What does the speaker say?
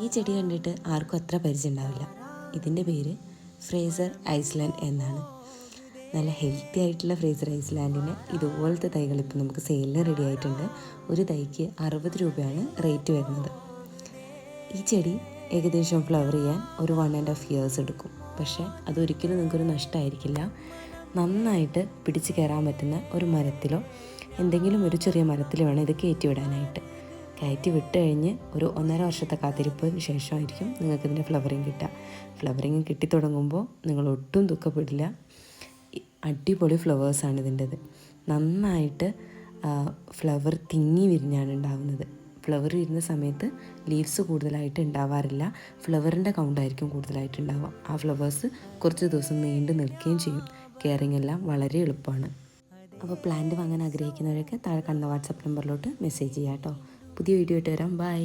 ഈ ചെടി കണ്ടിട്ട് ആർക്കും അത്ര പരിചയം ഉണ്ടാവില്ല. ഇതിൻ്റെ പേര് ഫ്രേസർ ഐസ്ലാൻഡ് എന്നാണ്. നല്ല ഹെൽത്തി ആയിട്ടുള്ള ഫ്രേസർ ഐസ്ലാൻഡിന് ഇതുപോലത്തെ തൈകൾ ഇപ്പോൾ നമുക്ക് സെയിലിന് റെഡി ആയിട്ടുണ്ട്. ഒരു തൈക്ക് 60 രൂപയാണ് റേറ്റ് വരുന്നത്. ഈ ചെടി ഏകദേശം ഫ്ലവർ ചെയ്യാൻ ഒരു 1.5 years എടുക്കും. പക്ഷേ അതൊരിക്കലും നിങ്ങൾക്കൊരു നഷ്ടമായിരിക്കില്ല. നന്നായിട്ട് പിടിച്ച് കയറാൻ പറ്റുന്ന ഒരു മരത്തിലോ എന്തെങ്കിലും ഒരു ചെറിയ മരത്തിൽ വേണം ഇത് കയറ്റി വിടാനായിട്ട്. കയറ്റി വിട്ട് കഴിഞ്ഞ് ഒരു 1.5 വർഷത്തെ കാത്തിരിപ്പിന് ശേഷമായിരിക്കും നിങ്ങൾക്കിതിൻ്റെ ഫ്ലവറിങ് കിട്ടുക. ഫ്ലവറിങ് കിട്ടിത്തുടങ്ങുമ്പോൾ നിങ്ങൾ ഒട്ടും ദുഃഖപ്പെടില്ല. അടിപൊളി ഫ്ലവേഴ്സാണ് ഇതിൻ്റെത്. നന്നായിട്ട് ഫ്ലവർ തിങ്ങി വിരിഞ്ഞാണ് ഉണ്ടാകുന്നത്. ഫ്ലവർ വരുന്ന സമയത്ത് ലീവ്സ് കൂടുതലായിട്ട് ഉണ്ടാവാറില്ല. ഫ്ലവറിൻ്റെ കൗണ്ടായിരിക്കും കൂടുതലായിട്ട് ഉണ്ടാവുക. ആ ഫ്ലവേഴ്സ് കുറച്ച് ദിവസം നീണ്ടു നിൽക്കുകയും ചെയ്യും. കെയറിങ് എല്ലാം വളരെ എളുപ്പമാണ്. അപ്പോൾ പ്ലാന്റ് വാങ്ങാൻ ആഗ്രഹിക്കുന്നവരൊക്കെ താഴെ കാണുന്ന വാട്സപ്പ് നമ്പറിലോട്ട് മെസ്സേജ് ചെയ്യാം കേട്ടോ. പുതിയ വീഡിയോ ആയിട്ട് വരാം. ബൈ.